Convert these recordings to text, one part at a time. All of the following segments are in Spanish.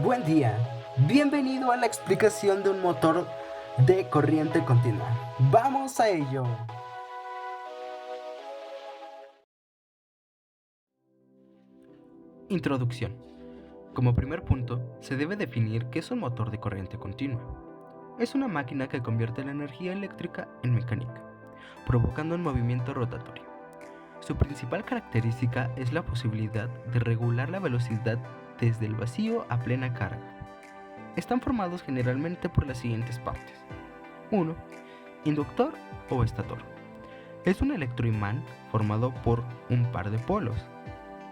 Buen día, bienvenido a la explicación de un motor de corriente continua. ¡Vamos a ello! Introducción. Como primer punto, se debe definir qué es un motor de corriente continua. Es una máquina que convierte la energía eléctrica en mecánica, provocando un movimiento rotatorio. Su principal característica es la posibilidad de regular la velocidad desde el vacío a plena carga. Están formados generalmente por las siguientes partes. 1. Inductor o estator. Es un electroimán formado por un par de polos.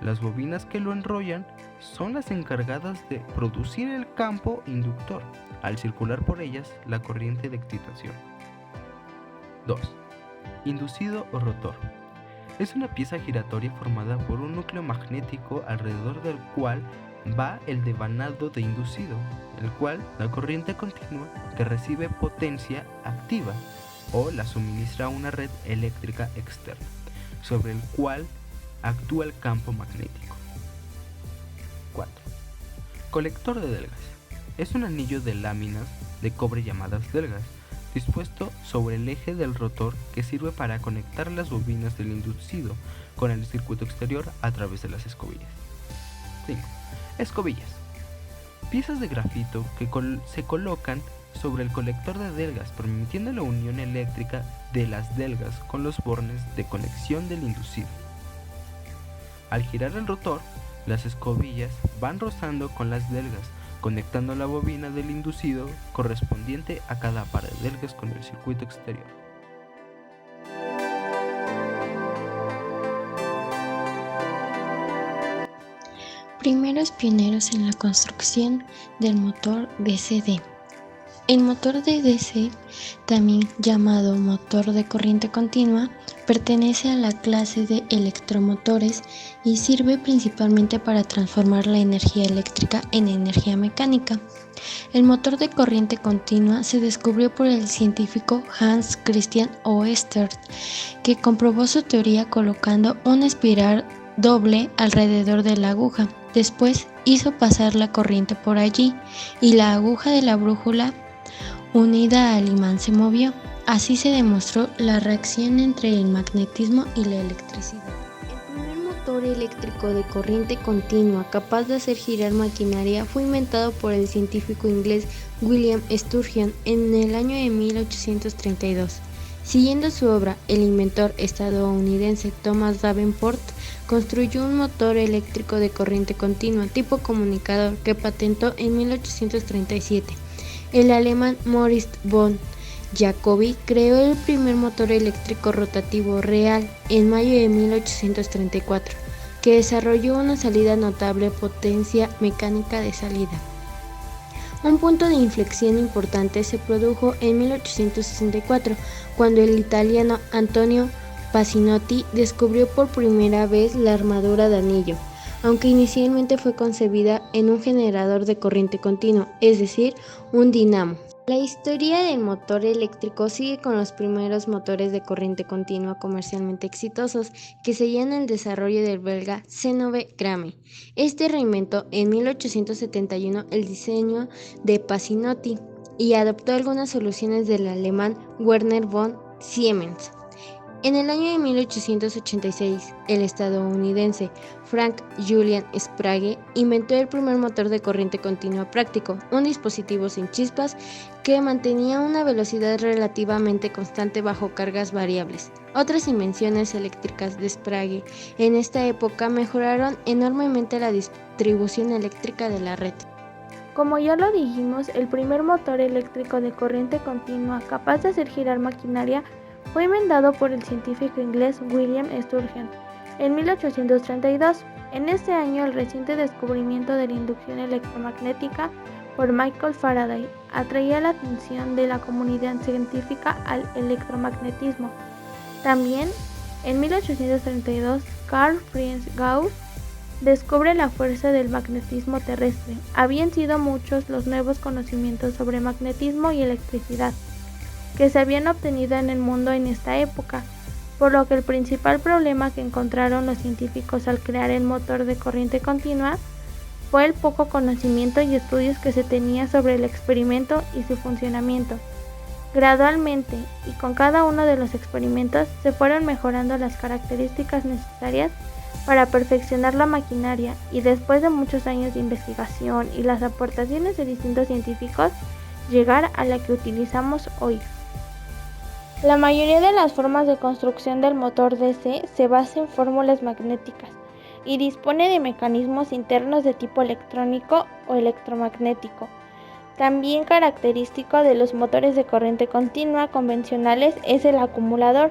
Las bobinas que lo enrollan son las encargadas de producir el campo inductor, al circular por ellas la corriente de excitación. 2. Inducido o rotor. Es una pieza giratoria formada por un núcleo magnético alrededor del cual va el devanado de inducido, el cual la corriente continua que recibe potencia activa o la suministra a una red eléctrica externa, sobre el cual actúa el campo magnético. 4. Colector de delgas. Es un anillo de láminas de cobre llamadas delgas, dispuesto sobre el eje del rotor que sirve para conectar las bobinas del inducido con el circuito exterior a través de las escobillas. 5. Escobillas. Piezas de grafito que se colocan sobre el colector de delgas, permitiendo la unión eléctrica de las delgas con los bornes de conexión del inducido. Al girar el rotor, las escobillas van rozando con las delgas, conectando la bobina del inducido correspondiente a cada par de delgas con el circuito exterior. Primeros pioneros en la construcción del motor DC. El motor de DC, también llamado motor de corriente continua, pertenece a la clase de electromotores y sirve principalmente para transformar la energía eléctrica en energía mecánica. El motor de corriente continua se descubrió por el científico Hans Christian Oersted, que comprobó su teoría colocando una espiral doble alrededor de la aguja. Después hizo pasar la corriente por allí y la aguja de la brújula unida al imán se movió. Así se demostró la reacción entre el magnetismo y la electricidad. El primer motor eléctrico de corriente continua capaz de hacer girar maquinaria fue inventado por el científico inglés William Sturgeon en el año de 1832. Siguiendo su obra, el inventor estadounidense Thomas Davenport construyó un motor eléctrico de corriente continua tipo comunicador que patentó en 1837. El alemán Moritz von Jacobi creó el primer motor eléctrico rotativo real en mayo de 1834, que desarrolló una salida notable potencia mecánica de salida. Un punto de inflexión importante se produjo en 1864, cuando el italiano Antonio Pasinotti descubrió por primera vez la armadura de anillo, aunque inicialmente fue concebida en un generador de corriente continua, es decir, un dinamo. La historia del motor eléctrico sigue con los primeros motores de corriente continua comercialmente exitosos, que seguían el desarrollo del belga Zenove Gramme. Este reinventó en 1871 el diseño de Pasinotti y adoptó algunas soluciones del alemán Werner von Siemens. En el año de 1886, el estadounidense Frank Julian Sprague inventó el primer motor de corriente continua práctico, un dispositivo sin chispas que mantenía una velocidad relativamente constante bajo cargas variables. Otras invenciones eléctricas de Sprague en esta época mejoraron enormemente la distribución eléctrica de la red. Como ya lo dijimos, el primer motor eléctrico de corriente continua capaz de hacer girar maquinaria fue inventado por el científico inglés William Sturgeon en 1832. En este año, el reciente descubrimiento de la inducción electromagnética por Michael Faraday atraía la atención de la comunidad científica al electromagnetismo. También, en 1832, Carl Friedrich Gauss descubre la fuerza del magnetismo terrestre. Habían sido muchos los nuevos conocimientos sobre magnetismo y electricidad que se habían obtenido en el mundo en esta época, por lo que el principal problema que encontraron los científicos al crear el motor de corriente continua fue el poco conocimiento y estudios que se tenía sobre el experimento y su funcionamiento. Gradualmente, y con cada uno de los experimentos, se fueron mejorando las características necesarias para perfeccionar la maquinaria, y después de muchos años de investigación y las aportaciones de distintos científicos, llegar a la que utilizamos hoy. La mayoría de las formas de construcción del motor DC se basa en fórmulas magnéticas y dispone de mecanismos internos de tipo electrónico o electromagnético. También característico de los motores de corriente continua convencionales es el acumulador,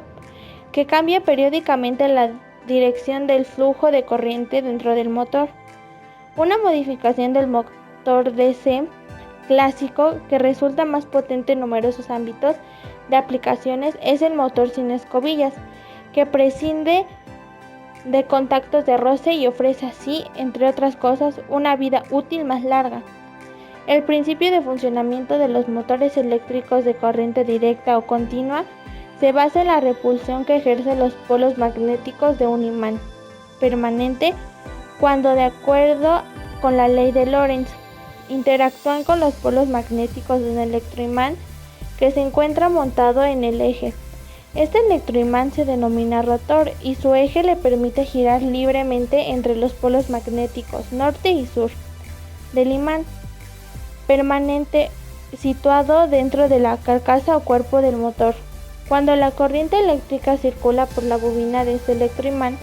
que cambia periódicamente la dirección del flujo de corriente dentro del motor. Una modificación del motor DC clásico que resulta más potente en numerosos ámbitos de aplicaciones es el motor sin escobillas, que prescinde de contactos de roce y ofrece así, entre otras cosas, una vida útil más larga. El principio de funcionamiento de los motores eléctricos de corriente directa o continua se basa en la repulsión que ejercen los polos magnéticos de un imán permanente cuando, de acuerdo con la ley de Lorentz, interactúan con los polos magnéticos de un electroimán que se encuentra montado en el eje. Este electroimán se denomina rotor y su eje le permite girar libremente entre los polos magnéticos norte y sur del imán permanente situado dentro de la carcasa o cuerpo del motor. Cuando la corriente eléctrica circula por la bobina de este electroimán,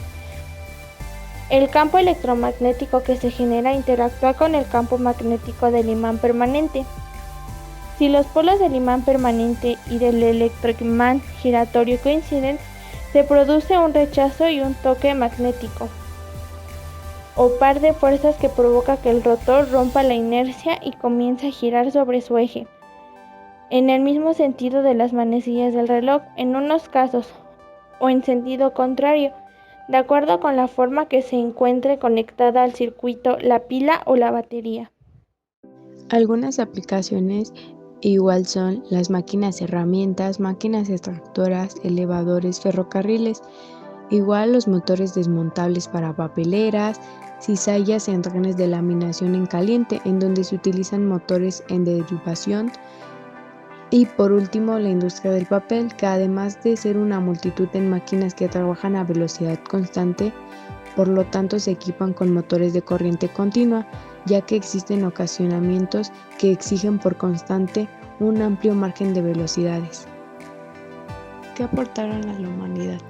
el campo electromagnético que se genera interactúa con el campo magnético del imán permanente. Si los polos del imán permanente y del electroimán giratorio coinciden, se produce un rechazo y un toque magnético, o par de fuerzas que provoca que el rotor rompa la inercia y comience a girar sobre su eje, en el mismo sentido de las manecillas del reloj, en unos casos, o en sentido contrario, de acuerdo con la forma que se encuentre conectada al circuito, la pila o la batería. Algunas aplicaciones igual son las máquinas herramientas, máquinas extractoras, elevadores, ferrocarriles, igual los motores desmontables para papeleras, cizallas en trenes de laminación en caliente, en donde se utilizan motores en derivación. Y por último, la industria del papel, que además de ser una multitud de máquinas que trabajan a velocidad constante, por lo tanto se equipan con motores de corriente continua, ya que existen ocasionamientos que exigen por constante un amplio margen de velocidades. ¿Qué aportaron a la humanidad?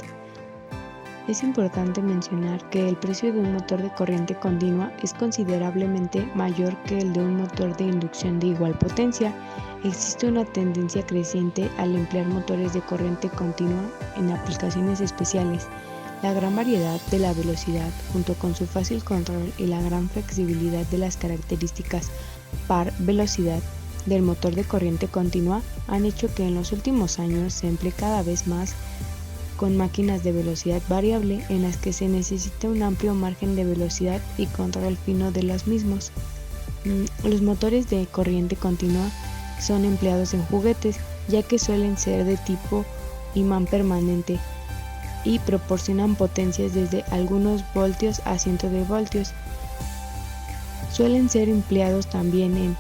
Es importante mencionar que el precio de un motor de corriente continua es considerablemente mayor que el de un motor de inducción de igual potencia. Existe una tendencia creciente al emplear motores de corriente continua en aplicaciones especiales. La gran variedad de la velocidad, junto con su fácil control y la gran flexibilidad de las características par velocidad del motor de corriente continua, han hecho que en los últimos años se emplee cada vez más con máquinas de velocidad variable en las que se necesita un amplio margen de velocidad y control fino de los mismos. Los motores de corriente continua son empleados en juguetes, ya que suelen ser de tipo imán permanente y proporcionan potencias desde algunos voltios a cientos de voltios. Suelen ser empleados también en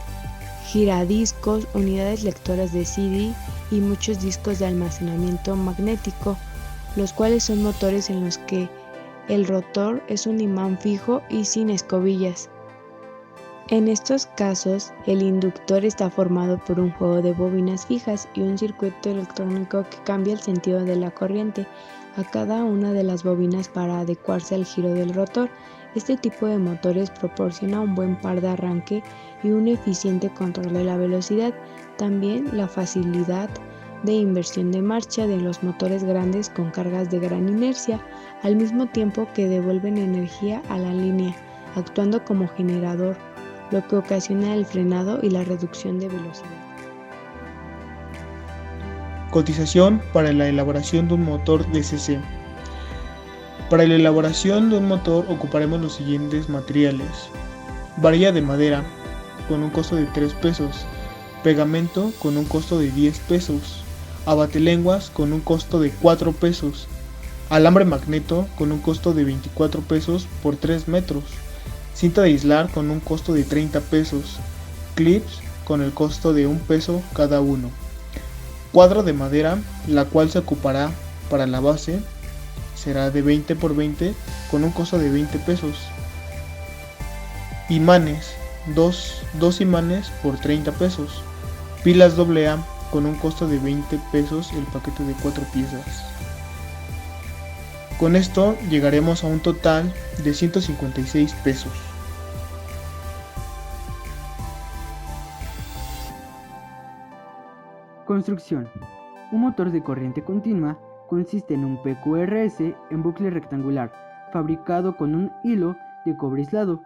giradiscos, unidades lectoras de CD y muchos discos de almacenamiento magnético, los cuales son motores en los que el rotor es un imán fijo y sin escobillas. En estos casos, el inductor está formado por un juego de bobinas fijas y un circuito electrónico que cambia el sentido de la corriente a cada una de las bobinas para adecuarse al giro del rotor. Este tipo de motores proporciona un buen par de arranque y un eficiente control de la velocidad, también la facilidad de inversión de marcha de los motores grandes con cargas de gran inercia, al mismo tiempo que devuelven energía a la línea, actuando como generador, lo que ocasiona el frenado y la reducción de velocidad. Cotización para la elaboración de un motor DCC. Para la elaboración de un motor ocuparemos los siguientes materiales: varilla de madera con un costo de 3 pesos, pegamento con un costo de 10 pesos, abatelenguas con un costo de 4 pesos, alambre magneto con un costo de 24 pesos por 3 metros, cinta de aislar con un costo de 30 pesos, clips con el costo de 1 peso cada uno, cuadro de madera, la cual se ocupará para la base, será de 20 por 20 con un costo de 20 pesos, imanes, dos imanes por 30 pesos, pilas AA con un costo de 20 pesos el paquete de 4 piezas. Con esto llegaremos a un total de 156 pesos. Construcción. Un motor de corriente continua consiste en un PQRS en bucle rectangular, fabricado con un hilo de cobre aislado.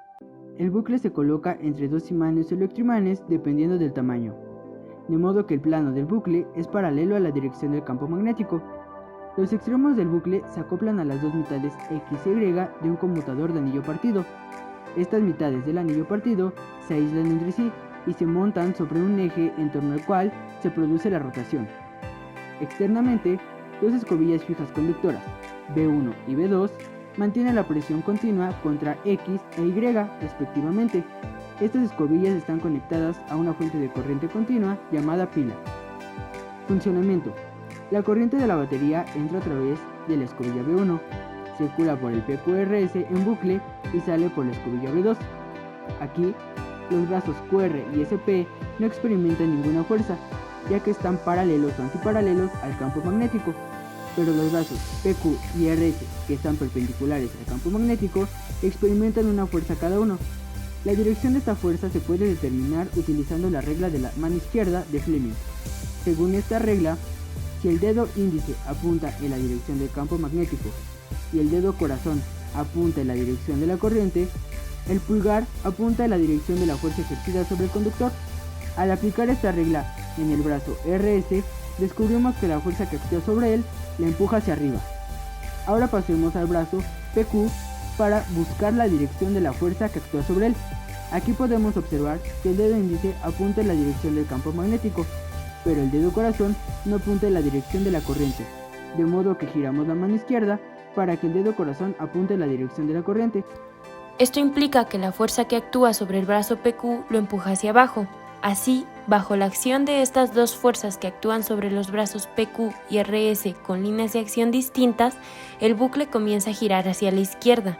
El bucle se coloca entre dos imanes o electroimanes dependiendo del tamaño, de modo que el plano del bucle es paralelo a la dirección del campo magnético. Los extremos del bucle se acoplan a las dos mitades X y Y de un conmutador de anillo partido. Estas mitades del anillo partido se aíslan entre sí y se montan sobre un eje en torno al cual se produce la rotación. Externamente, dos escobillas fijas conductoras, B1 y B2, mantienen la presión continua contra X e Y respectivamente. Estas escobillas están conectadas a una fuente de corriente continua llamada pila. Funcionamiento. La corriente de la batería entra a través de la escobilla B1, circula por el PQRS en bucle y sale por la escobilla B2. Aquí, los brazos QR y SP no experimentan ninguna fuerza, ya que están paralelos o antiparalelos al campo magnético, pero los brazos PQ y RS, que están perpendiculares al campo magnético, experimentan una fuerza cada uno. La dirección de esta fuerza se puede determinar utilizando la regla de la mano izquierda de Fleming. Según esta regla, si el dedo índice apunta en la dirección del campo magnético y el dedo corazón apunta en la dirección de la corriente, el pulgar apunta en la dirección de la fuerza ejercida sobre el conductor. Al aplicar esta regla en el brazo RS, descubrimos que la fuerza que actúa sobre él le empuja hacia arriba. Ahora pasemos al brazo PQ para buscar la dirección de la fuerza que actúa sobre él. Aquí podemos observar que el dedo índice apunta en la dirección del campo magnético, pero el dedo corazón no apunta en la dirección de la corriente, de modo que giramos la mano izquierda para que el dedo corazón apunte en la dirección de la corriente. Esto implica que la fuerza que actúa sobre el brazo PQ lo empuja hacia abajo. Así, bajo la acción de estas dos fuerzas que actúan sobre los brazos PQ y RS con líneas de acción distintas, el bucle comienza a girar hacia la izquierda.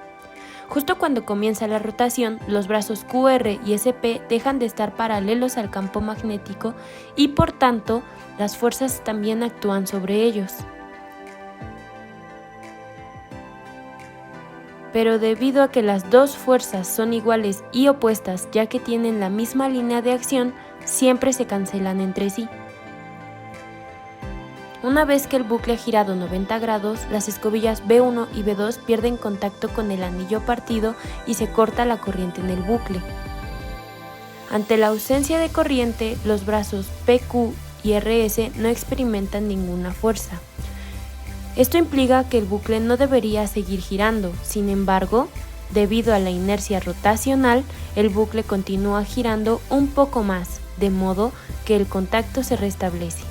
Justo cuando comienza la rotación, los brazos QR y SP dejan de estar paralelos al campo magnético y por tanto, las fuerzas también actúan sobre ellos. Pero debido a que las dos fuerzas son iguales y opuestas ya que tienen la misma línea de acción, siempre se cancelan entre sí. Una vez que el bucle ha girado 90 grados, las escobillas B1 y B2 pierden contacto con el anillo partido y se corta la corriente en el bucle. Ante la ausencia de corriente, los brazos PQ y RS no experimentan ninguna fuerza. Esto implica que el bucle no debería seguir girando, sin embargo, debido a la inercia rotacional, el bucle continúa girando un poco más, de modo que el contacto se restablece.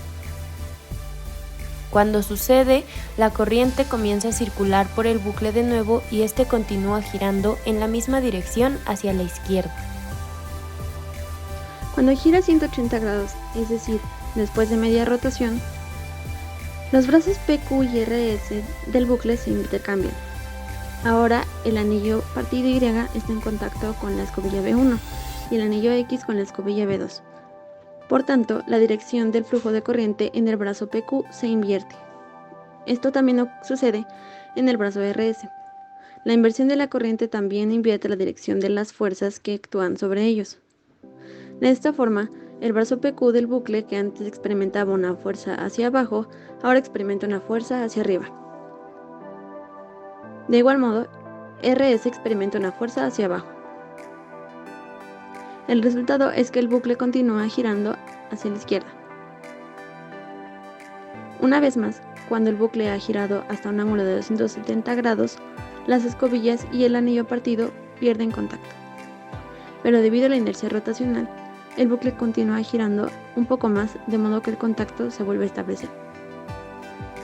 Cuando sucede, la corriente comienza a circular por el bucle de nuevo y este continúa girando en la misma dirección hacia la izquierda. Cuando gira 180 grados, es decir, después de media rotación, los brazos PQ y RS del bucle se intercambian. Ahora el anillo partido Y está en contacto con la escobilla B1 y el anillo X con la escobilla B2. Por tanto, la dirección del flujo de corriente en el brazo PQ se invierte. Esto también sucede en el brazo RS. La inversión de la corriente también invierte la dirección de las fuerzas que actúan sobre ellos. De esta forma, el brazo PQ del bucle, que antes experimentaba una fuerza hacia abajo, ahora experimenta una fuerza hacia arriba. De igual modo, RS experimenta una fuerza hacia abajo. El resultado es que el bucle continúa girando hacia la izquierda. Una vez más, cuando el bucle ha girado hasta un ángulo de 270 grados, las escobillas y el anillo partido pierden contacto. Pero debido a la inercia rotacional, el bucle continúa girando un poco más, de modo que el contacto se vuelve a establecer.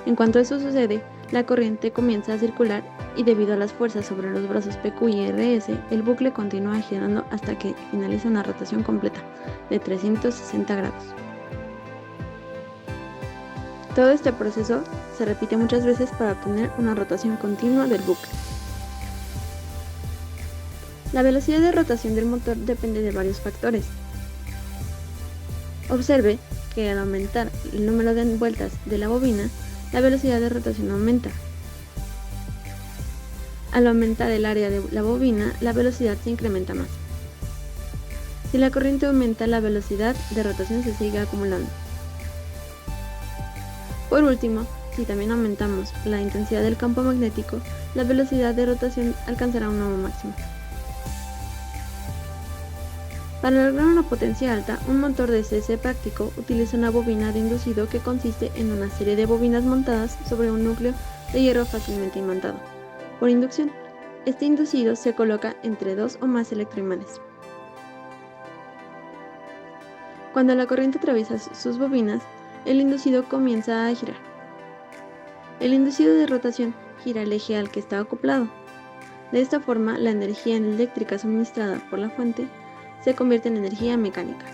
En cuanto eso sucede, la corriente comienza a circular y debido a las fuerzas sobre los brazos PQ y RS, el bucle continúa girando hasta que finaliza una rotación completa de 360 grados. Todo este proceso se repite muchas veces para obtener una rotación continua del bucle. La velocidad de rotación del motor depende de varios factores. Observe que al aumentar el número de vueltas de la bobina, la velocidad de rotación aumenta. Al aumentar el área de la bobina, la velocidad se incrementa más. Si la corriente aumenta, la velocidad de rotación se sigue acumulando. Por último, si también aumentamos la intensidad del campo magnético, la velocidad de rotación alcanzará un nuevo máximo. Para lograr una potencia alta, un motor de CC práctico utiliza una bobina de inducido que consiste en una serie de bobinas montadas sobre un núcleo de hierro fácilmente imantado. Por inducción, este inducido se coloca entre dos o más electroimanes. Cuando la corriente atraviesa sus bobinas, el inducido comienza a girar. El inducido de rotación gira el eje al que está acoplado. De esta forma, la energía eléctrica suministrada por la fuente se convierte en energía mecánica.